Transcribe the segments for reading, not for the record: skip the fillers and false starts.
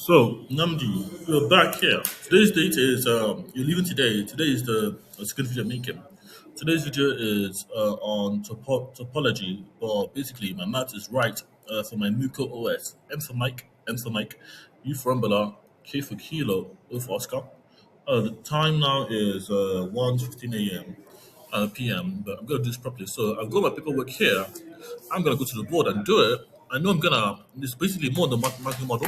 So, Namdi, we're back here. Today's date is, you're leaving today. Today is the second video I'm making. Today's video is on topology, but basically, my math is right for my MUKO OS. M for Mike, U for umbrella, K for kilo, O for Oscar. The time now is 1:15 a.m. PM, but I'm going to do this properly. So, I've got my paperwork here. I'm going to go to the board and do it. I know I'm going to, it's basically more than marketing model.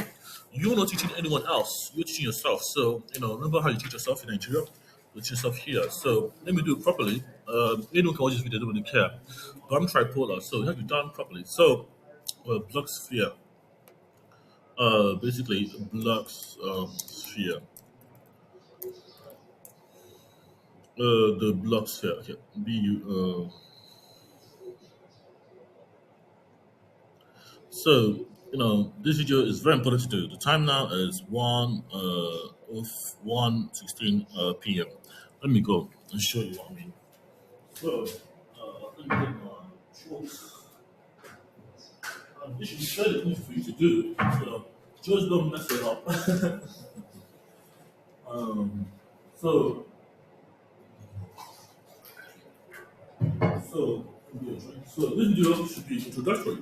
You're not teaching anyone else, you're teaching yourself. So, remember how you teach yourself in Nigeria? You teach yourself here. So, let me do it properly. Anyone can watch this video, they don't really care. But I'm tripolar, so it has to be done properly. So, block sphere. Basically, blocks sphere. The block sphere. Okay, So, this video is very important to do. The time now is 1:16 p.m. Let me go and show you what I mean. So, let me get my shorts. This should be fairly easy for you to do. So, just don't mess it up. so, So, so this video should be introductory,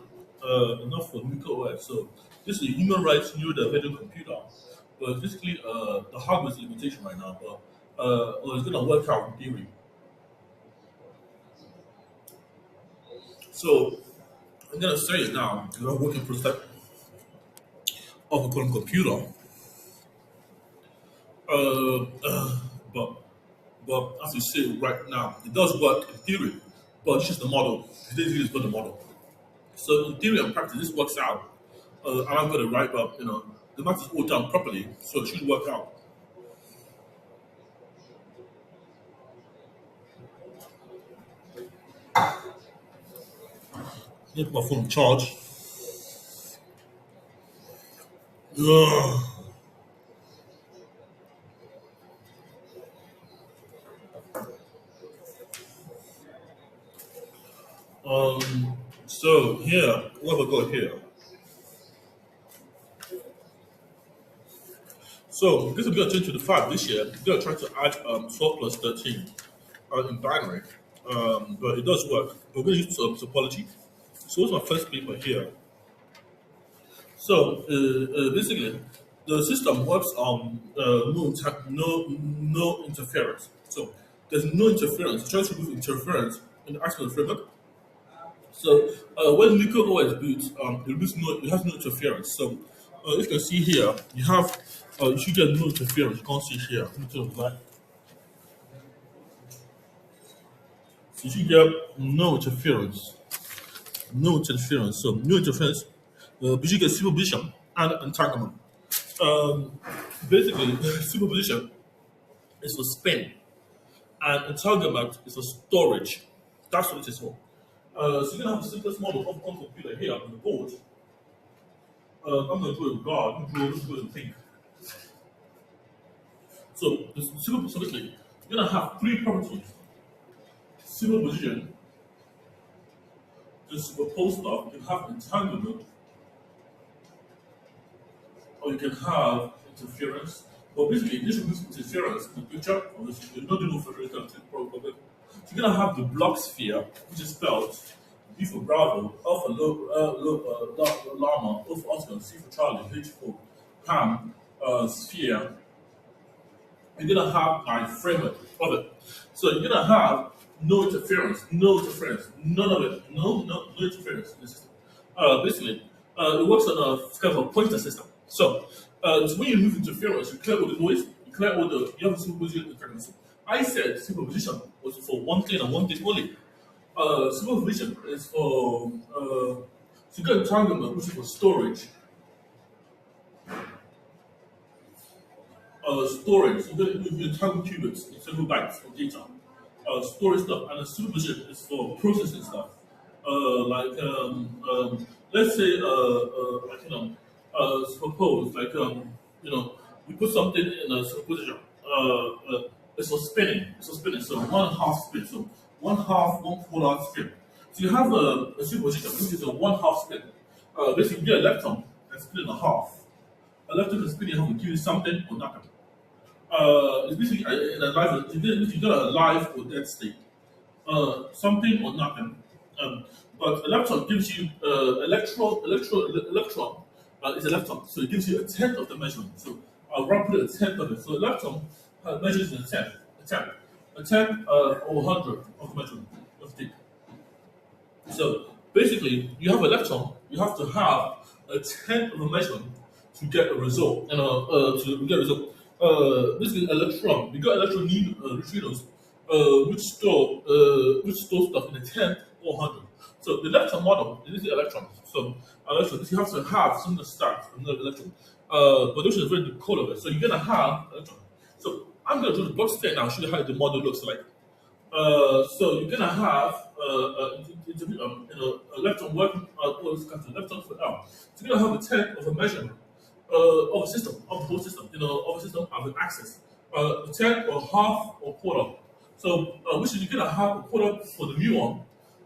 enough for MMUKO. So, this is a human rights neurodivergent computer, but basically, the hardware is a limitation right now, but it's going to work out in theory. So, I'm going to say it now because I'm working prototype of a quantum computer. Uh, uh, but but as you say right now, it does work in theory, but it's just the model. Today's video is not the model. So in theory and practice, this works out. And I'm going to write up, the math is all done properly, so it should work out. Let me put my phone on charge. Ugh. So here, what have I got here? So this is going to change to the 5 this year. We're going to try to add 12 plus 13 in binary, but it does work. We're going to use topology. So what's my first paper here? So basically, the system works on no interference. So there's no interference. Try to remove interference in the aspect of the framework. So when MMUKO is built, it has no interference. So if you can see here, you should get no interference. You can't see it here. Let me turn it back. So you should get no interference. No interference. So no interference. But you get superposition and entanglement. Basically, superposition is for spin, and entanglement is for storage. That's what it is for. So you're gonna have the simplest model of a computer here on the board. I'm gonna do it with God. I'm gonna do it with think. So basically, you're gonna have 3 properties: superposition, the superposed stuff. You can have entanglement, or you can have interference. But basically, this removes interference in the picture. Obviously, you're not doing no federation problem. So you're gonna have the block sphere, which is spelled B for Bravo, L for Llama, O for Oscar, C for Charlie, H for Ham, sphere. You're gonna have my framework of it. So you're gonna have no interference, none of it, no interference in the system. Basically, it works on a kind of a pointer system. So when you remove interference, you clear all the noise, you have a superposition interference. I said superposition was for one thing and one thing only. Superposition is for you get entanglement, which is for storage. Storage, you entangle qubits in several bytes of data. Storage stuff, and the superposition is for processing stuff. Let's say, suppose, you put something in a superposition. It's for spinning. So 1/2 spin. So 1/2, 1/4 spin. So you have a superposition, which is a 1/2 spin. Basically, you get an electron and split in a half. electron can spin in half and give you something or nothing. It's basically in a live, you got a live or dead state, something or nothing. But electron gives you electron is electron, so it gives you a tenth of the measurement. So I'll roughly a tenth of it. So electron measures in a tenth or 100 of the measurement of the. So basically, you have electron, you have to have a tenth of a measurement to get a result. To get a result. Basically, electron, we got electron neutrinos, which store stuff in a tenth or 100. So the electron model is the electrons. So electrons, you have to have something to start from the electron. But this is very the code of it. So you're gonna have electron. So I'm gonna do the block state now, show you how the model looks like. So you're gonna have electron working electron for now. So you're gonna have a tenth of a measurement of a system, of the whole system, of a system of an axis. A tenth or half or quarter. So which is you're gonna have a quarter for the muon,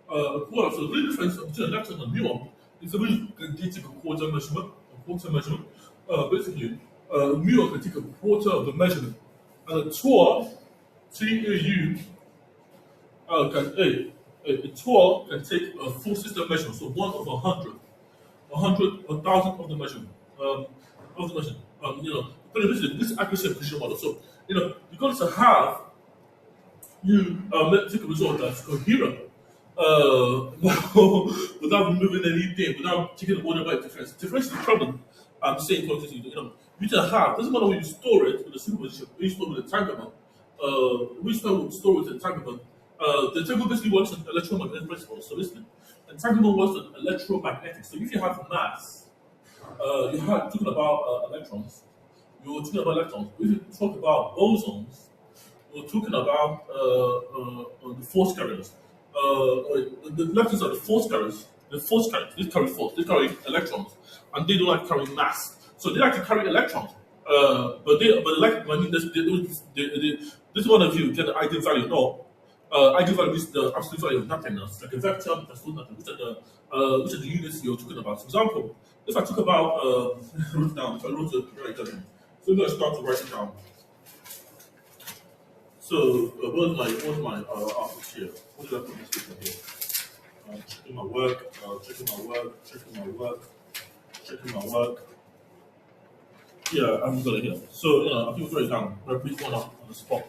a quarter. So the real difference between electron and muon is that we can take a quarter measurement, basically, muon can take a quarter of the measurement, and a tour, TAU, a tour can take a full system measurement, so 1/100, 100, 1,000 of the measurement, of the measurement. But this is accuracy and precision model. So you're going to have take a result that's coherent, without removing anything, without taking the order by difference. Difference is the problem. I'm saying quantity. You need to have. Doesn't matter when you store it with a superposition. When you store with a entanglement, we store with entanglement. The entanglement basically works on electromagnetic principles. So listen, entanglement works on electromagnetic. So if you have mass, you have talking about electrons. You're talking about electrons. If you talk about bosons, we're talking about the force carriers. The electrons are the force carriers. The force carriers, they carry force, they carry electrons, and they don't like carrying mass. So they like to carry electrons. This one of you get the eigenvalue. No, eigenvalue is the absolute value of nothingness, like a vector, absolute nothing. Which are the units you're talking about? For example, if I talk about wrote it down, if I wrote it right down. So I'm going to start to write it down. So what's my output here? What did I put this paper here? Checking my work, checking my work. Yeah, I'm gonna here. So I think we'll write it down. I'll pick one up on the spot.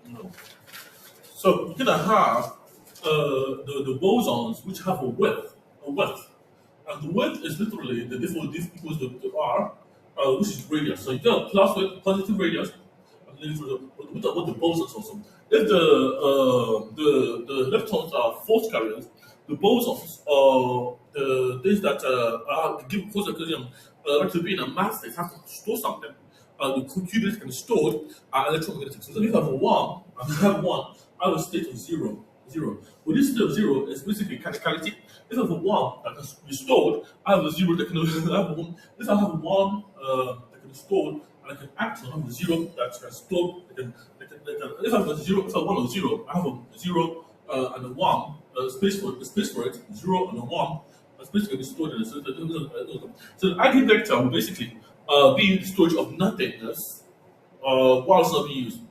No. So you're gonna have the bosons which have a width. And the width is literally the this equals the R, which is radius. So you get a plus with positive radius, and then with the bosons also. If the electrons are force carriers, the bosons are the things that give force carriers to be in a mass state have to store something. The qubits can store electromagnetic. So if you have a one, and you have one, I have a state of zero. With this state of zero is basically criticality. If I have a one that can be stored, I have a zero that can I have a one. If I have one that can be stored and I can act on, I have a zero that can store. If I have a zero, if I have one or zero, I have a zero and a one. Space for it, zero and a one. A space can be stored in a certain. So the eigenvector will basically be storage of nothingness while it's not being used.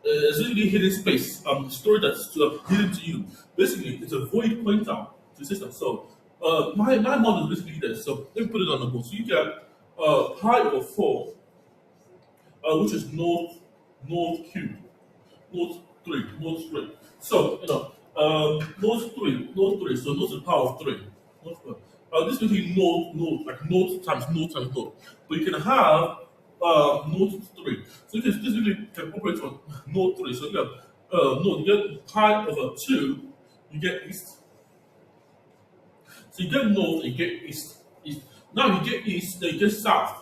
It's really hidden space, storage that's hidden to you. Basically, it's a void pointer to the system. So my model is basically this. So let me put it on the board. So you get pi over 4, which is north cube, north 3. So north 3, so north to the power of 3. This will be north times north. But you can have north 3. So this really can operate on north 3. So you get you get pi over 2, you get east. So you get north, you get east. Now you get east, then you get south.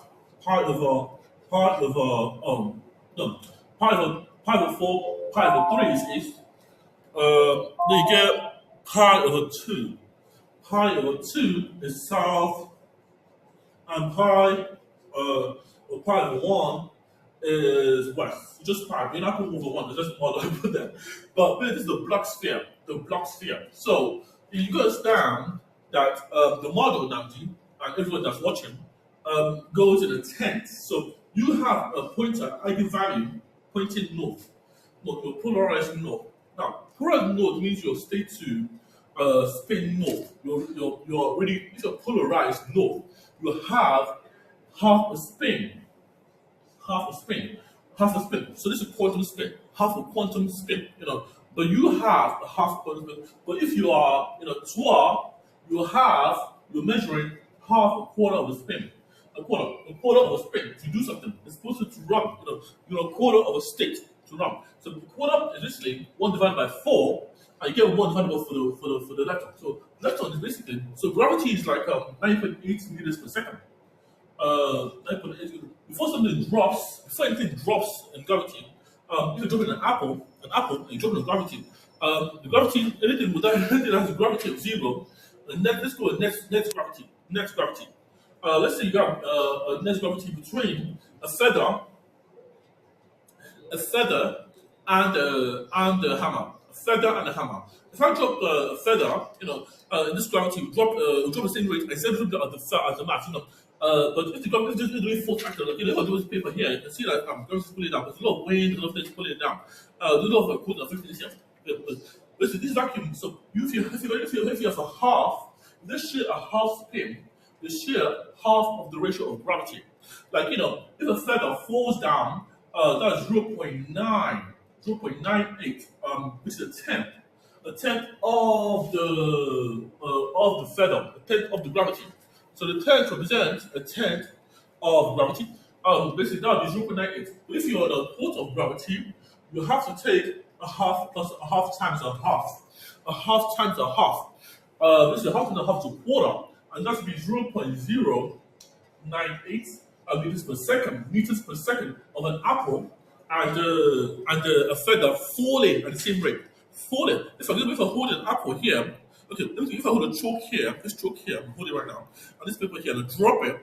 Pi over 4, pi over 3 is east. Then you get pi over 2. Pi over 2 is south, and pi over 1 is west. Just pi. You're not putting over 1, it's just model I put that. But this is the block sphere. So if you go down, that the model now, and everyone that's watching, goes in a tent. So you have a pointer eigenvalue pointing north. No, your polarized north. Now, polarized north means your state to spin north. You're already, if you're polarized north, you have half a spin, half a spin, half a spin. So this is quantum spin, half a quantum spin, But you have a half quantum spin. But if you are in a tour, you're measuring half a quarter of a spin. A quarter of a spin to do something. It's supposed to run, a quarter of a state to run. So the quarter is basically 1 divided by 4, and you get 1 divided by for the electron. So electron is basically, so gravity is like 9.8 meters per second. 9.8. Before anything drops in gravity, if you drop in an apple, and you drop in gravity, the gravity, anything that has a gravity of 0, let's go with net gravity. Let's say you got a net gravity between a feather and a hammer. A feather and a hammer. If I drop a feather, in this gravity, we drop the same rate exactly as the mass, but if the gravity is just doing full factor, if I do this paper here, you can see that gravity is pulling it down. There's a lot of wind, a lot of things pulling it down. There's a lot of cool affecting here. But listen, this vacuum. So if you have a half, this share a half spin, they share half of the ratio of gravity. Like, if a feather falls down, that's 0.98, which is a tenth of the feather, a tenth of the gravity. So the tenth represents a tenth of gravity. Basically that would be 0.98. But if you're on a quarter of gravity, you have to take a half plus a half times a half. A half times a half. This is a half times a half to a quarter, and that would be 0.098 meters per second of an apple, and a feather falling at the same rate. Falling. If I hold an apple here, okay, if I hold a chalk here, this chalk here, I'm holding it right now, and this paper here, and I drop it,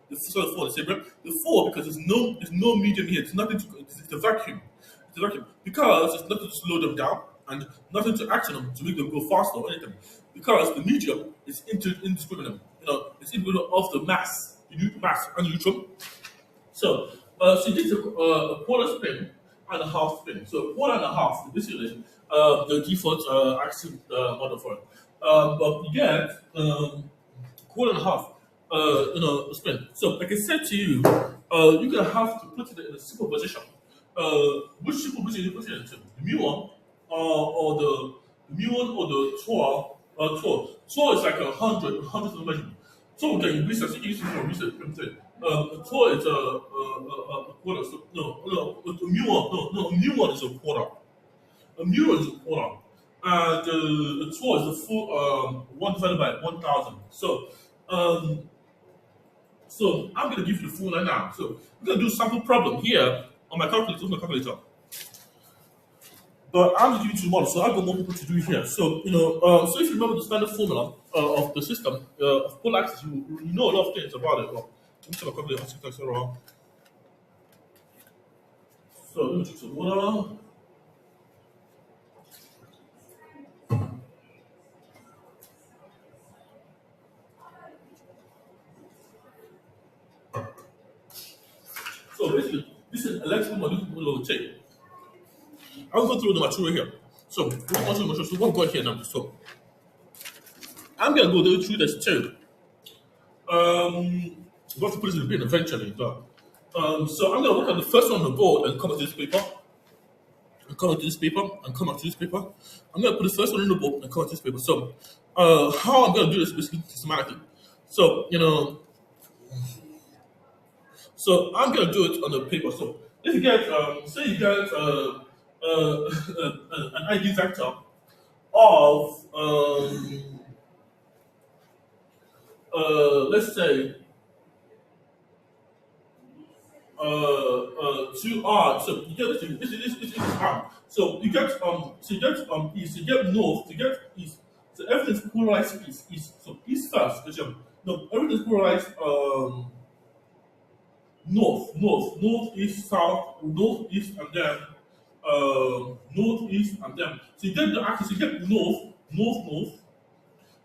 the sort of fall the same rate. The fall, because there's no medium here, it's nothing it's a vacuum. It's a vacuum. Because it's nothing to slow them down and nothing to act on them to make them go faster or anything. Because the medium is indiscriminate. It's independent of the mass. Mass and neutron. So she did a quarter spin and a half spin. So a quarter and a half, this is the default axis model for it. But you get quarter and a half, spin. So like I said to you, you're gonna have to put it in a superposition. Which superposition you put it into? The muon or the muon or the tor? Tor is like 100 of the measurement. So we can research. You can use research. A tor is a quarter. So no, a muon is a quarter. A muon is a quarter, and the tor is the full 1 divided by 1,000. So I'm gonna give you the full line now. So we're gonna do a sample problem here on my calculator. But I'm just giving you the model, so I've got more people to do here. So, so if you remember the standard formula of the system of pole axis, you know a lot of things about it. Well, let me check my calculator. So let me check some water. So basically, this is electrical modular tape. I'll go through the material here. So, what I'm going here now. So, I'm going to go through this too. I'm going to put this in the bin eventually. So, I'm going to work on the first one on the board and come back to this paper. And come back to this paper. And come back to this paper. I'm going to put the first one on the board and come back to this paper. So, how I'm going to do this basically systematically. So, so I'm going to do it on the paper. So, if you get, say you get an eigenvector of let's say 2r. So you get this is r. So you get east, you get north, you get east. So everything's polarized east. So east first, no, everything's polarized north, east, south, northeast, and then northeast, and then so you get the axis, you get north.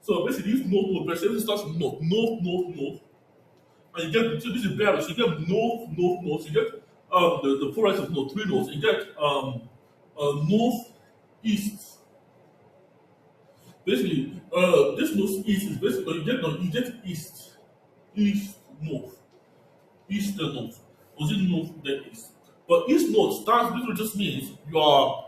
So basically, this node, everything starts from node, and you get, so this is bearish. So you get north. So you get the polarized of node, 3 nodes. You get north, east. Basically, this north east is basically you get east north, east then north. Was it north then east? But east north stands literally just means you are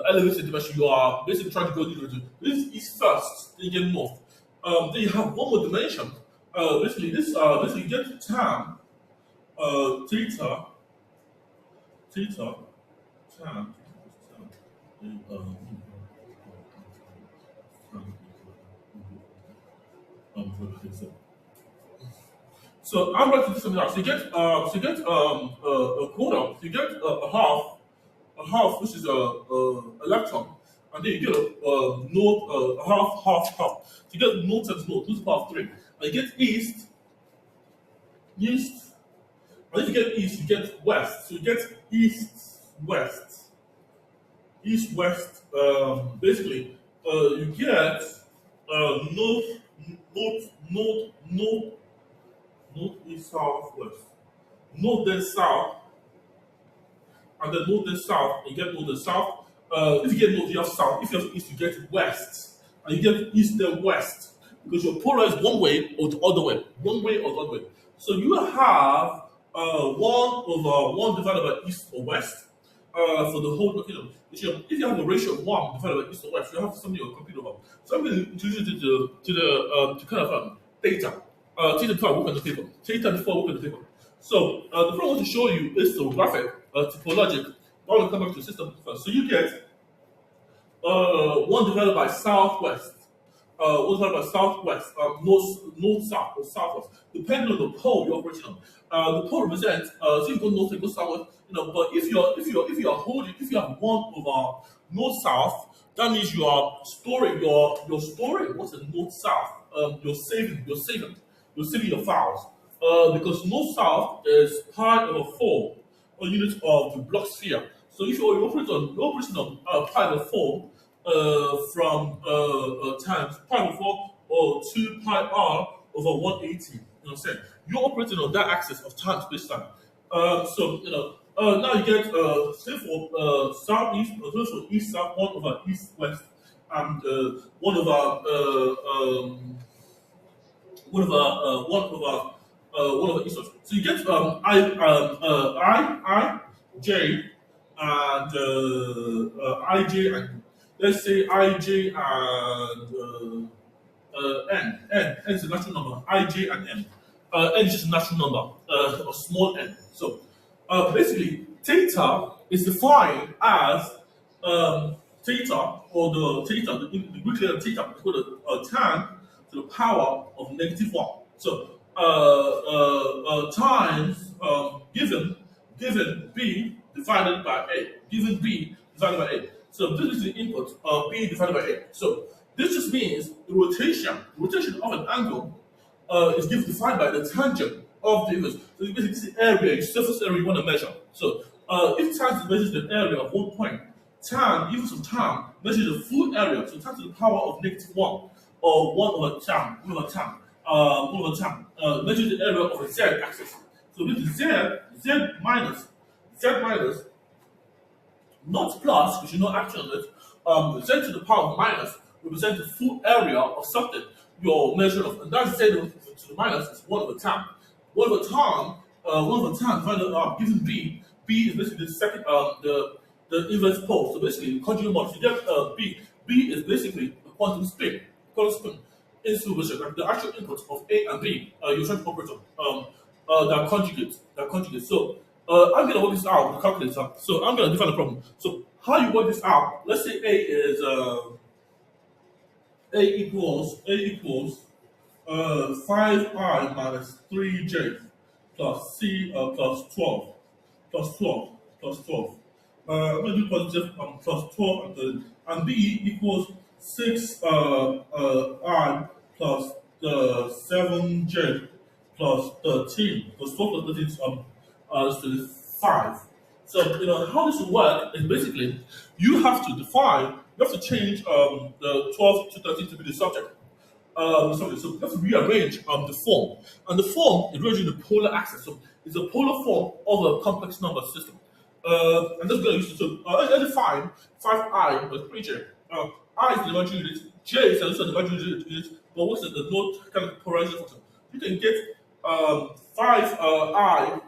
elevated dimension. You are basically trying to go deeper. This is east first, then you get north. Then you have one more dimension. Basically basically you get tan, theta, theta, tan, um, so I'm going to do something else. You get a quarter. You get a half, which is a electron, and then you get a node, half. So you get node times node, 2 to the power of 3, and you get east, and if you get east, you get west. So you get east, west. Basically, you get north, north, east, south, west. North then south, and then north then south. You get north then south. If you get north, you have south. If you have east, you get west, and you get east then west, because you're polarized one way or the other way, So you have 1/1 divided by east or west for the whole. If you have a ratio of 1 divided by east or west, you have something on computer about. So I'm going to introduce you to kind of theta. Theta before I work on the paper. Theta before I work on the paper. So the first I want to show you is the graphic, topologic. Now we'll come back to the system first. So you get 1 divided by southwest. 1 divided by southwest, north, south, or southwest, depending on the pole you're operating on. The pole represents, so you go north and go southwest, but if you have 1/, north south, that means you are storing what's the north south. You're saving your files. Because north south is pi/4, a unit of the block sphere. So if you're operating on pi/4, from times pi/4 or 2 pi r over 180. You know what I'm saying? You're operating on that axis of time space time. Now you get say for southeast, so for east south, 1/east west, and 1/1/1 east west. So you get I J and IJ and let's say IJ and N. N is a natural number. IJ and N. N is just a natural number, a small n. So basically, theta is defined as theta, or the Greek letter theta is called tan to the power of -1. So times given b divided by a, So this is the input of b divided by a. So this just means the rotation of an angle is defined by the tangent of the image. So basically this is the area, surface area you want to measure. So if tan measures the area of one point, tan, even some tan, measures the full area, so tan to the power of -1, or 1/tan, measures the area of a z-axis. So this is z minus, not plus, because you know action on it. Z to the power of minus represents the full area of something you're measuring of, and that's z to the minus is 1/tan. 1/tan divided given b. B is basically the second the inverse pole. So basically conjugate model. So you get B is basically a quantum spin into which like the actual input of A and B. You're trying to operate on that conjugate. So I'm gonna work this out with the calculator. So I'm gonna define the problem. So how you work this out? Let's say A is A equals 5i minus 3j plus C plus 12. I'm going to do positive plus 12 and B equals 6i plus 7j plus 13 plus 12 plus 13 is 5. So how this will work is basically you have to change the 12 to 13 to be the subject. sorry, so you have to rearrange the form. And the form is arranged in the polar axis. So it's a polar form of a complex number system. And that's going to use it. So let's define 5I as preacher. I is the imaginary unit, J is also the imaginary unit, but what's the node kind of polarizing function? You can get 5I,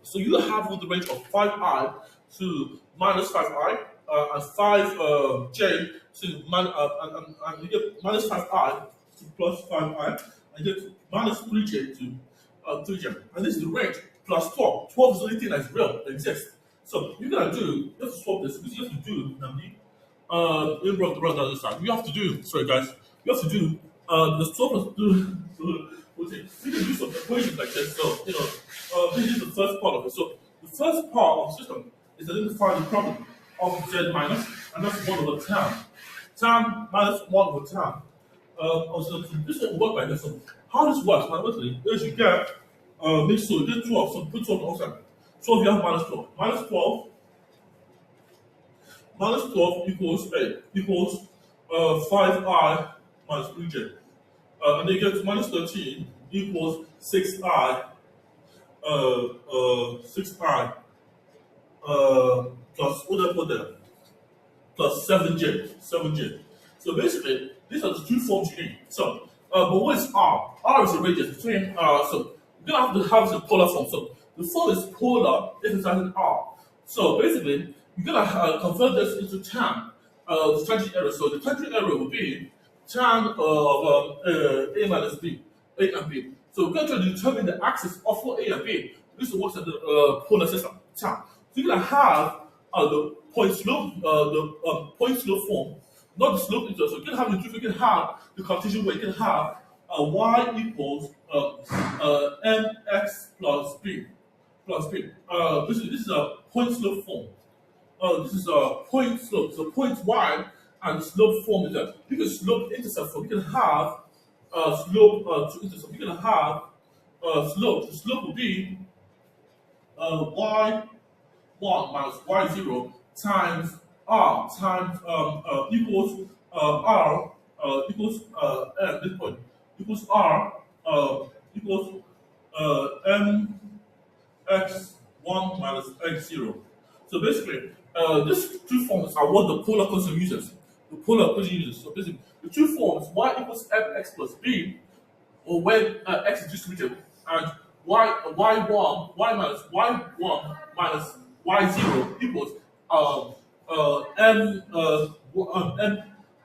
so you have with the range of 5I to minus 5I, and 5J to and you get minus 5I to plus 5I, and you get minus 3J to 3J. And this is the range plus 12. 12 is the only thing that's real, that exists. So you're gonna do, you have to swap this because you have to do in the run down this side. You have to do, sorry guys, you have to do the swap plus do okay. You can do some equations like this. So, this is the first part of it. So the first part of the system is identify the problem of Z minus, and that's 1 over tan. Tan minus 1 over tan. So this will work like this. So how this works, mathematically, is you get, make sure you get 12, so put 12 on the outside. 12 you have minus 12. Minus 12 equals 8, equals 5I minus 3J. And then you get minus 13 equals 6I, 6I, plus, what did I put there? Plus 7J. So basically, these are the two forms you need. So, but what is R? R is the radius between, so you're going to have to have the polar form. So the form is polar if it's an R. So basically, you're going to convert this into tan, the tangent error. So the tangent error will be tan of A minus B, A and B. So we're going to determine the axis of for A and B. This is what's in the polar system, tan. So you're going to have the point slope, point slope form, not the slope itself. So you can have the truth, you can have the computation where you can have y equals mx plus b plus b. This is a point slope form. This is a point slope. So point y and slope form is that you can slope intercept form. You can have slope to intercept. You can have slope. The slope will be y1 minus y0 times r times equals r equals at this point equals r equals mx1 minus x0. So basically, these two forms are what the polar constant uses. The polar equation uses. So basically, the two forms y equals mx plus b, or when x is distributed, and y1 minus y0 equals m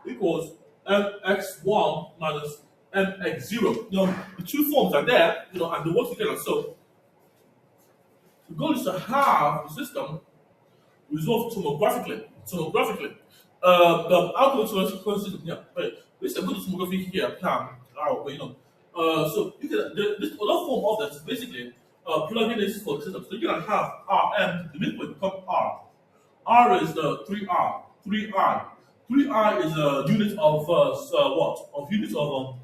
equals mx1 minus mx0. The two forms are there, and they work together. So the goal is to have the system resolved tomographically. I'll go to a system. Yeah, but this is a good tomography here. So you can this other form of that is basically plugging this for the system. So you're gonna have Rm, the midpoint become R. R is the 3R, 3I. 3I is a unit of what? Of unit of of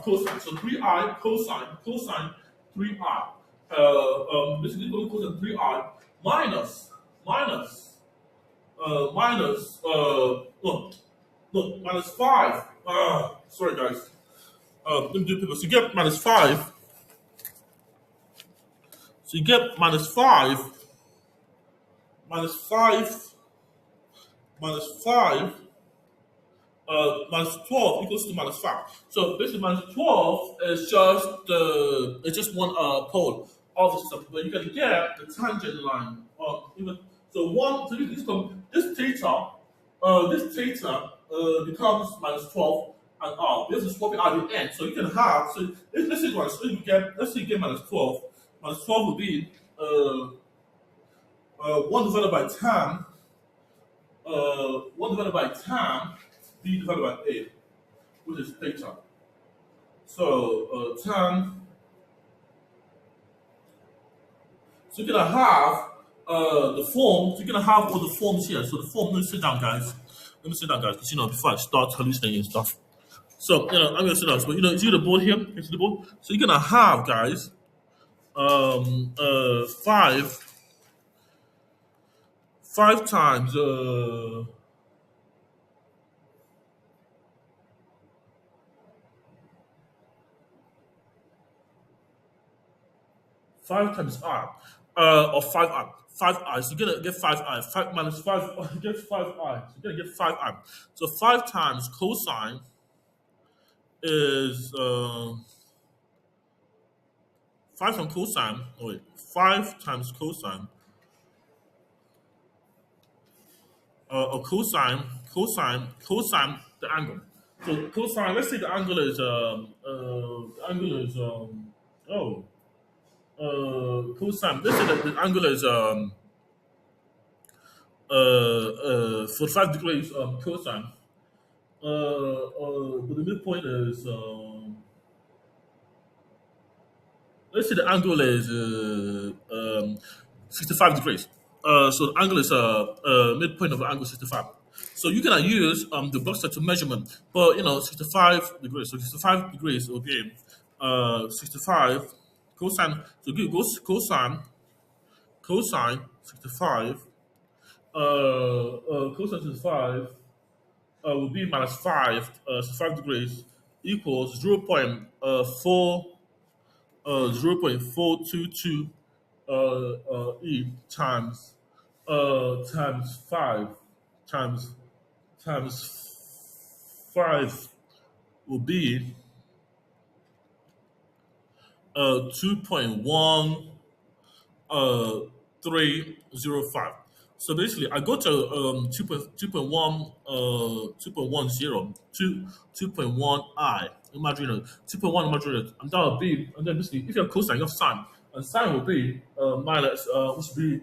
cosine. So 3I cosine 3I. Basically cosine 3I minus minus 5. Sorry guys. Let me do people. So you get minus 5. So you get minus 5 minus 5 minus 12 equals to minus 5. So basically minus 12 is just it's just one pole of the system. But you can get the tangent line so this theta becomes minus 12 and r. This is swapping out the end. So you can have let's say you get minus 12. Minus 12 will be 1 divided by tan 1 divided by tan b divided by a, which is theta. So tan. So you're gonna have the forms. You're gonna have all the forms here. So the form. Let me sit down, guys. Because before I start hallucinating and stuff. So I'm gonna sit down. So see the board here. You see the board. So you're gonna have, guys, 5 times 5 times I, or 5I. 5I, so you're gonna get 5I. 5 minus 5, you get 5I. So you're gonna get 5I. So 5 times cosine is 5 times cosine. Oh wait, 5 times cosine or cosine the angle. So cosine, let's say the angle is oh cosine. Let's say that the angle is 45 degrees cosine. But the midpoint is let's say the angle is 65 degrees. So the angle is midpoint of the angle 65. So you can use the box to measurement, but 65 degrees. So 65 degrees will be 65 cosine. So give goes cosine 65. Cosine 65 will be minus 5, so 5 degrees equals 0.422 e times 5 times 5 will be 2.1 305. So basically, I go to 2.1 2.1 I imagine 2.1 imagine and that will be and then basically if you have cosine you have sine and sine will be minus which will be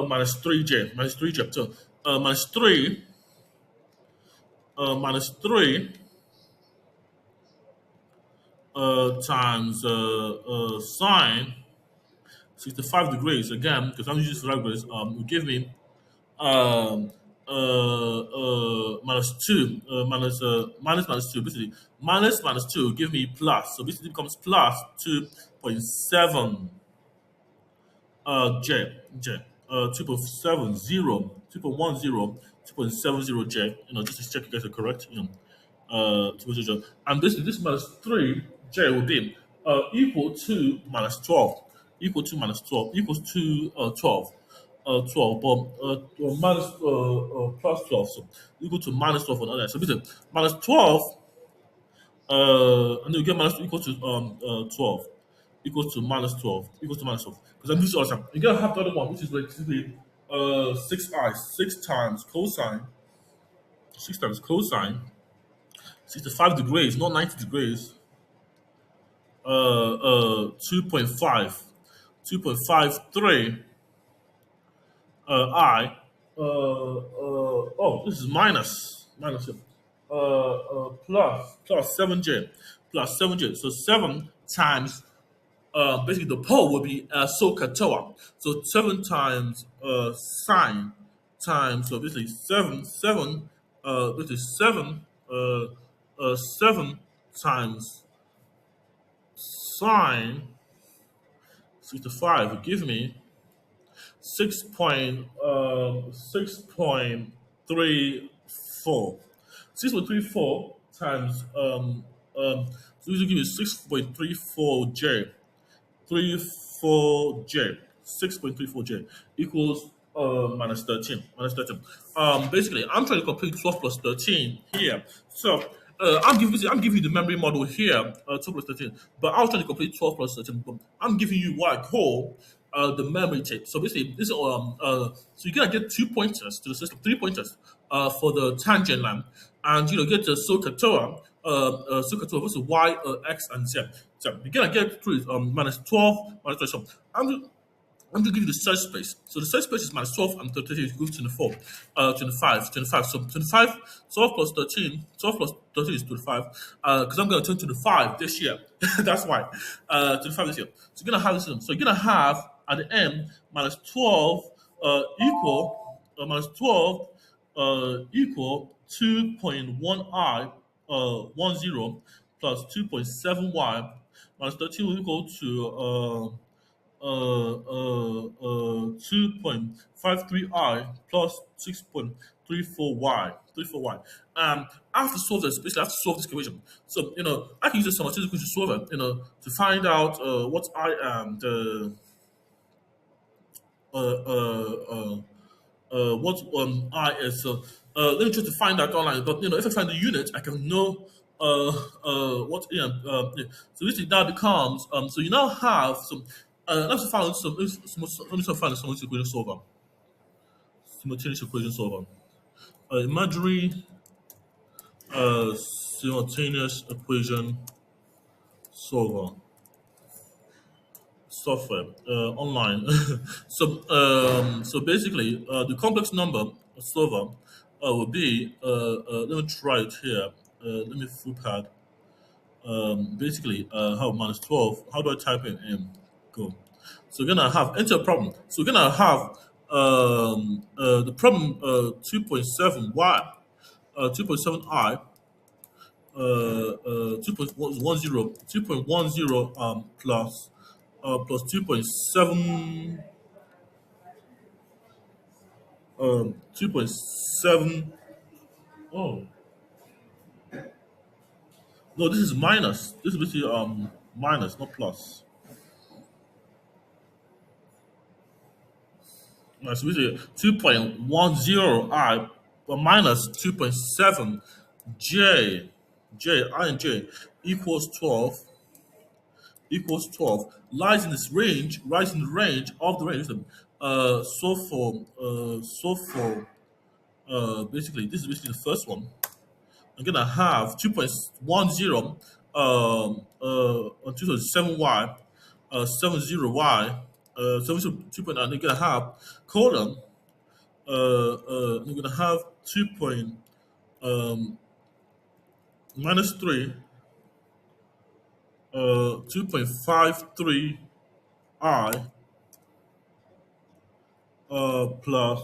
minus 3j so minus 3 minus 3 times sine 65 degrees again because I'm using 65 degrees will give me um, minus 2, minus 2, basically, minus 2 give me plus. So basically it becomes plus 2.7 J, 2.70, 2.70, just to check you guys are correct, 2.0. And this minus 3 J will be equal to minus 12, equals to 12. 12, but minus plus 12, so equal to minus 12 on the other side. So basically, minus 12 and then you get minus equal to 12 equals to minus 12 equals to minus 12 because I'm using awesome. You gotta have the other one which is basically 6I 6 times cosine 65 degrees not 90 degrees 2.5 2.53 I oh this is minus plus 7j plus 7j so 7 times basically the pole will be SOHCAHTOA. So 7 times sine times so basically 7 this is 7 times sine 65 will give me 6.34. 6.34 times so this will give you 6.34j 34j 6.34j equals minus 13 basically I'm trying to complete 12 plus 13 here so I'm giving you the memory model here 12 plus 13 but I was trying to complete 12 plus 13 but I'm giving you what I call the memory tape so basically this so you're gonna get 2 pointers to the system 3 pointers for the tangent line and get the SOHCAHTOA versus y x and z so you're gonna get through minus 12 minus 12 so I'm going to give you the search space. So the search space is minus 12 and 13 equals 24, 25. So 25, 12 plus 13, 12 plus 13 is 25. Because I'm going to turn 25 this year. That's why. 25 this year. So you're going to have this. So you're going to have at the end minus 12 minus 12 equal 2.1i 10 plus 2.7y minus 13 will equal to 2.53i plus 6.34y. 34y. I have to solve this. Basically, I have to solve this equation. So, I can use a summative equation to solve it, to find out what I am. what I is. So let me try to find that online. But if I find the unit, I can know what yeah. So this now becomes so you now have some. Let's find let me find some equation solver. Simultaneous equation solver. Imaginary simultaneous equation solver software online. So basically, the complex number solver will be. Let me try it here. Let me full pad. Basically, how minus 12. How do I type it in? Go. So we're gonna have enter a problem. So we're gonna have the problem 2.7 y 2.7 I 2.10 plus plus 2.7 2.7. Oh no, this is minus. This is basically minus, not plus. So basically 2.10 I but minus 2.7 I and j equals 12 lies in this range, lies in the range of the range. So for basically this is basically the first one. I'm gonna have 2.10 on 2.7y 70y 2.9. I'm gonna have colon I'm gonna have 2 point minus 3 2.53 I plus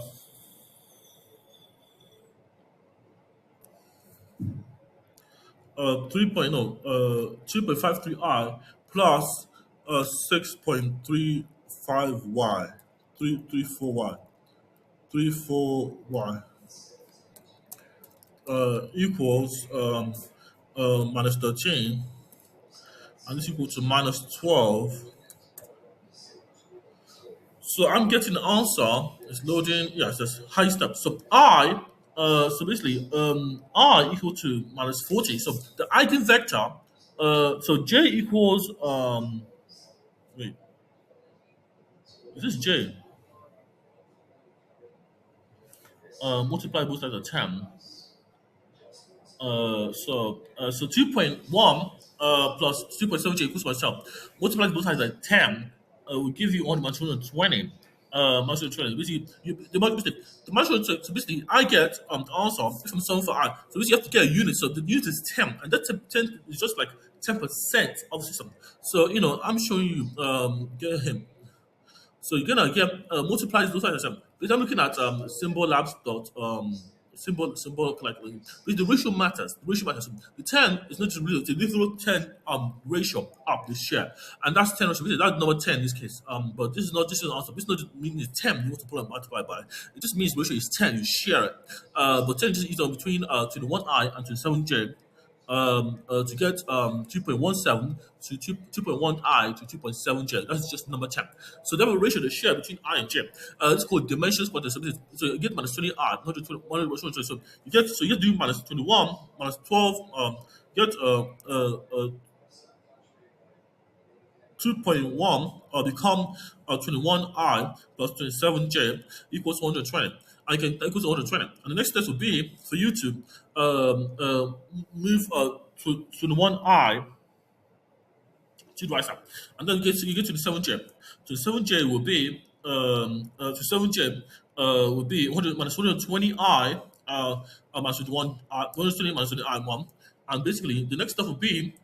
2.53 I plus 6.35 Y 334 Y 34 Y equals minus 13 and this equal to minus 12. So I'm getting the answer. It's loading. Yeah, it says high step. So I, so basically, I equal to minus 40. So the eigenvector, so J equals, wait, is this J? Multiply both sides of 10. So 2.1 plus 2.7j equals myself. Multiply both sides by 10 will give you only 120. 120. Basically, the 120. So basically, I get the answer if I'm solving for I. So basically, you have to get a unit. So the unit is 10, and that 10 is just like 10% of the system. So I'm showing you get him. So you're gonna get multiply those sides. Because I'm looking at symbol labs dot symbol like the ratio matters. The ratio matters. The 10 is not just real. It's a literal 10 ratio up the share, and that's 10 ratio. That's number 10 in this case. But this is not just an answer. This is not just meaning it's 10. You want to put and multiply by. It just means ratio is 10. You share it. But 10 just is between 21i and 27j to get 2.17 to 2.1i to 2.7j. That's just number 10. So they have a ratio to share between I and j. It's called dimensions quantity. So you get minus 20i, not just 20. So you get do minus 21, minus 12, get 2.1 become 21i plus 27j equals 120. I can equals 120. And the next step would be for you to move to 21i to the right side. And then you get to the 7j. So 7j will be to 7j will be 100 minus 120i minus 21 120 minus 20i1. And basically the next step will be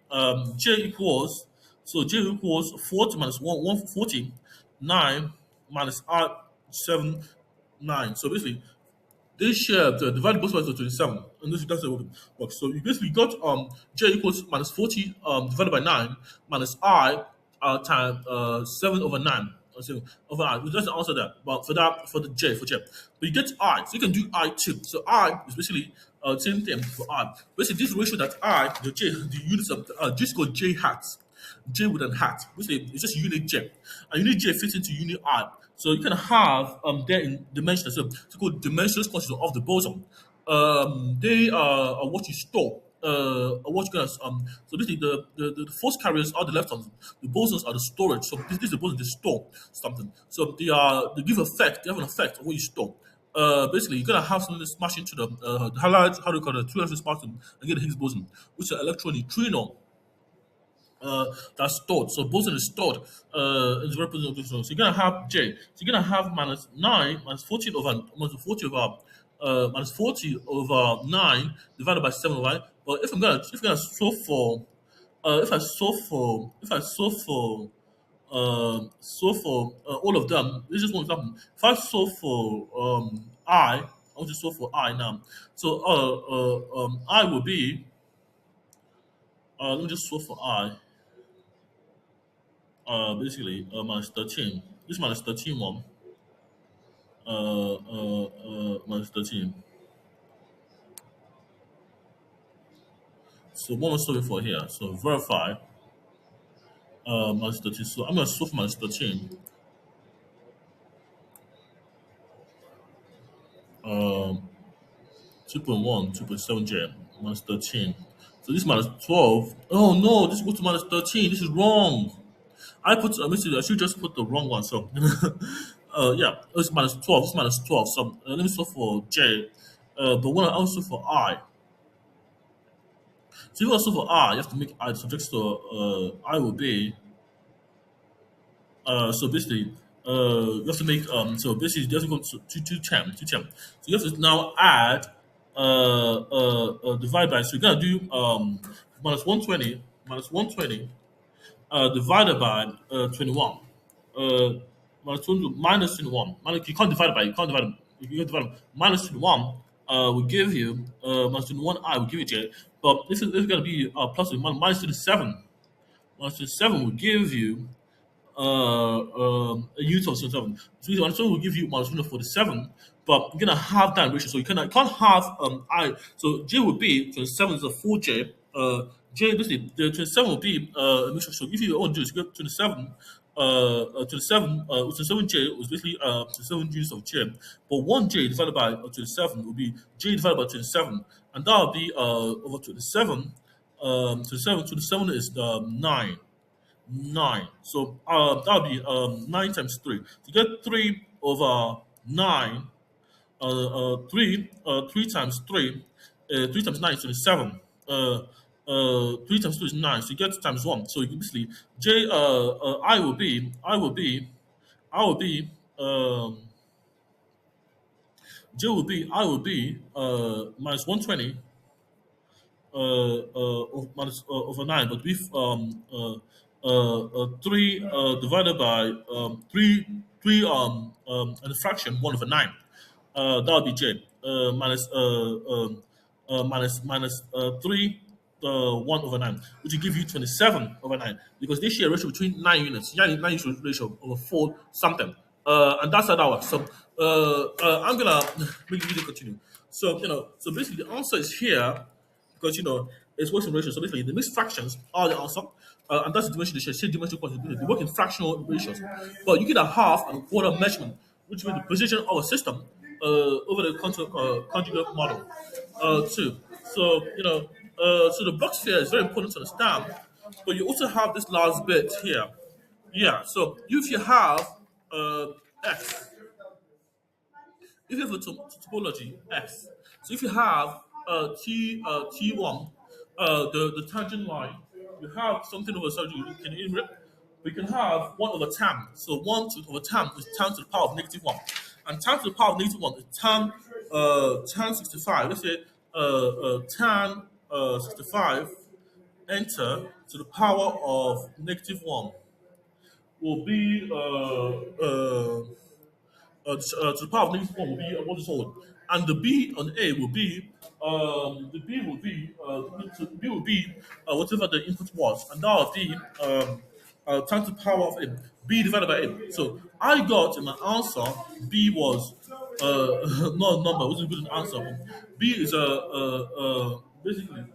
j equals so j equals 40 minus 140 9 minus r 7 9. So basically they share the divide both sides of 27, and that's the way it works. So you basically got j equals minus 40 divided by 9 minus I times 7 over 9. 7 over I. That's the answer there. But for the j for j, but you get I, so you can do I too. So I is basically same thing for I. Basically, this ratio that I the j the units of just called j hats. J with an hat, which is just unit J, and unit J fits into unit I. So you can have there in dimensions, so it's called dimensionless quantities of the boson. They are what you store. What you gonna so basically the force carriers are the leptons, the bosons are the storage. So this is the boson they store something. So they give effect, they have an effect on what you store. Basically, you're gonna have something smash into the halide, how do you call it, two electrons sparking and get a Higgs boson, which is an electron neutrino that's stored. So boson is stored in the very position of this one. So you're gonna have J. So you're gonna have minus 9 minus 40 over minus 40 over 9 divided by 7 over 9. But if I'm gonna solve for if I solve for all of them, this is one example. If I solve for I want to solve for I now. So I will be let me just solve for I. Basically minus 13. This minus 13 one. Minus 13. So what am I solving for here? So verify minus 13. So I'm gonna solve for minus 13. 2.1, 2.7J minus 13. So this minus 12. Oh no, this goes to minus 13. This is wrong. I should just put the wrong one. So, yeah, it's minus 12. It's minus 12. So, let me solve for J. But when I also for I. So, if you want to solve for I, you have to make I subject to I will be. So basically, you have to make so basically you have to go to 10, to 10. So you have to now add divide by, so you're gonna do minus 120 divided by 21. Uh, minus 20 minus 21. You can't divide it by, you can't divide it, you can't divide it. Minus 21 will give you minus 21 I will give it J, but this is gonna be plus or minus 27. Minus 27 will give you a unit of 7. So one will give you minus 147, but you're gonna have that ratio. So can't have I. So J will be 27 is a full J. J basically the 27 will be a mixture. So if you want to do is you get 27. 27 J was basically 27 units of J, but 1 J divided by 27 will be J divided by 27, and that will be over 27. 27 is 9. 9. So that would be 9 times 3. To get 3 over 9, 3 times 3, 3 times 9 is 27. 3 times 2 is 9. So you get times 1. So you basically, J, I will be, J will be, I will be minus 120 over 9, but with 3 divided by 3 and a fraction 1 over 9. That would be J minus 3 1 over 9, which will give you 27 over 9, because they share a ratio between 9 units. Yeah, 9 units ratio over 4 something. And that's how that works. So I'm gonna make the video continue. So so basically the answer is here because it's works in ratio. So basically, the mixed fractions are the answer, and that's the dimension they share. Same dimensional quantity. They work in fractional ratios, but you get a half and a quarter measurement, which means the position of a system over the conjugate model. Too. So so the block sphere is very important to understand, but you also have this last bit here. Yeah. So if you have x, if you have a topology X, so if you have T1, the tangent line, you have something over so you can enumerate. We can have 1 over tan. So 1 over tan is tan to the power of negative 1. And tan to the power of negative 1 is tan 65. Let's say tan 65 enter to the power of negative 1 will be to the power of negative 1 will be what is hold, and the b on A will be B will be whatever the input was, and that will be times the power of A, b divided by A. So I got in my answer b was not a number, wasn't good an answer. B is basically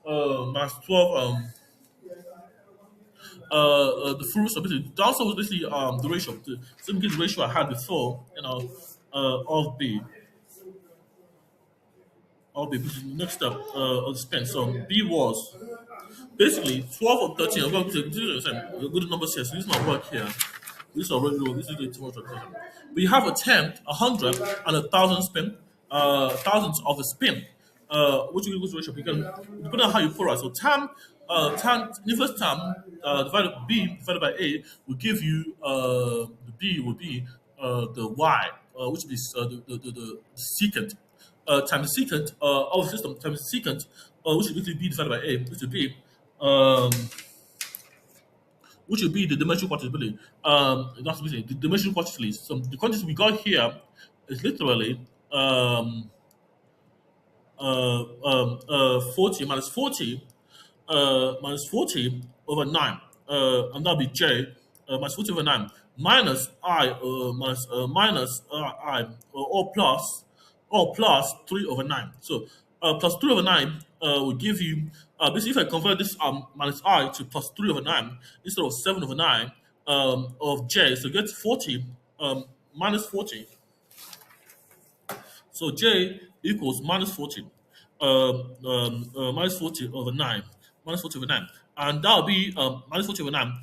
minus 12 the full ratio. Basically, the answer was basically the ratio. So the ratio I had before, of B, which is the next step of the spin. So B was basically 12 or 13. I'm going to good numbers here. So this is my work here. This is already low. This is the 200. We have a 10, 100, and 1,000 spin. Thousands of a spin. Which will equals ratio. Because depending on how you put it. So the first term divided B divided by A will give you the B will be the Y, which will be the secant times the secant of the system times the secant, which will be B divided by A, um, which will be the dimensional quantity. That's basically the dimensional quantity. So the quantity we got here is literally 40 minus 40 over 9, and that'll be J minus 40 over 9 minus I I or plus 3 over 9. So plus 3 over 9 will give you, basically if I convert this minus I to plus 3 over 9 instead of 7 over 9 of J, so get 40 minus 40. So J equals minus 40, minus 40 over 9, minus 40 over 9. And that will be minus 40 over 9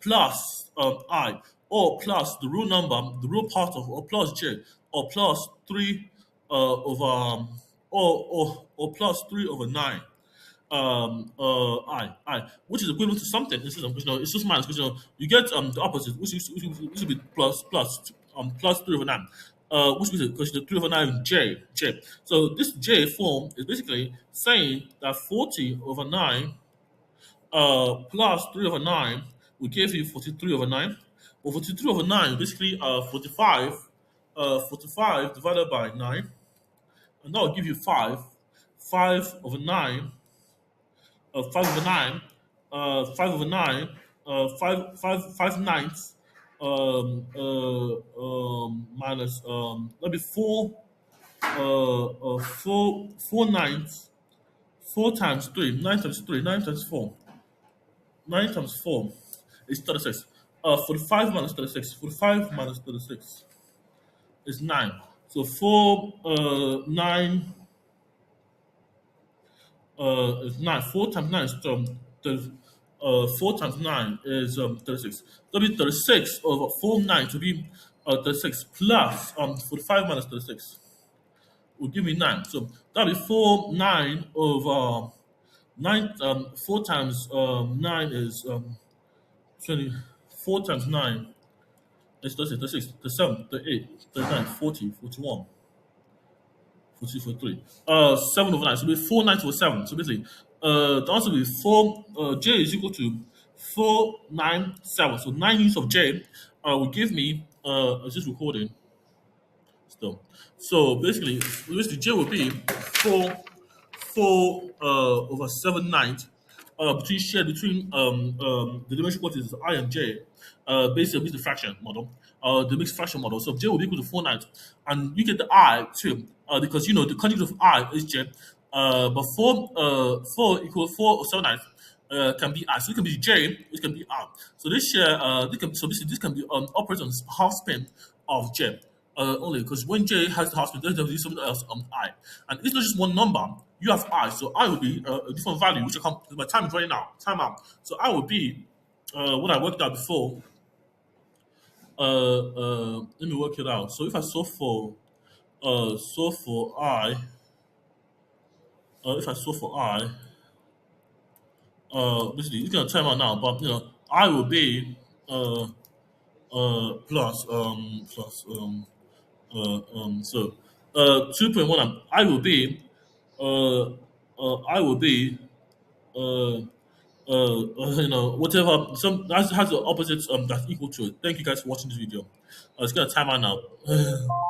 plus I, or plus the real number, the real part of, or plus J, or plus 3 or plus 3 over 9 which is equivalent to something. This is it's just minus because you get the opposite, which would be plus 3 over 9. Which means because the 3 over 9 is J. So this J form is basically saying that 40 over 9 plus 3 over 9 will give you 43 over 9. But 43 over 9 is basically 45 divided by 9, and that will give you 5. 5 over 9 5 over 9, 5 over 9, 5 ninths, minus, that'd be 4 ninths, 4 times 3, 9 times 3, 9 times 4, 9 times 4 is 36. 45 minus 36, 45 minus 36 is 9. So 9 is 9. 4 times 9 is 4 times 9 is 36. That'll be 36 over 4 9 to be 36 plus 45 minus 36 will give me 9. So that'll be 4 9 over 9. 4 times 9 is 20. 4 times 9 is 36, 36, 37, 38, 39, 40, 41. 43. 7 over 9. So it'll be 4 9 over 7. So basically, the answer will be 4. J is equal to 497. So 9 units of J will give me. Is this recording? Still. So basically, J will be 4 over 7 ninths. Shared between the dimension quantities I and J, based on the fraction model, the mixed fraction model. So J will be equal to 4 ninths, and you get the I too, because the conjugate of I is J, but 4 equals 4 or 7 ninths can be I, so it can be J, it can be I. So this this can be operated on half spin of J. Only because when J has the half spin, there's definitely something else on I, and it's not just one number. You have I, so I will be a different value, which I come. My time is running out. Time out. So I will be what I worked out before. Let me work it out. So if I solve for I, if I solve for I, basically it's gonna time out now. But I will be plus so 2.1. I will be I will be whatever. Some that has the opposites that's equal to it. Thank you guys for watching this video. It's gonna time out now.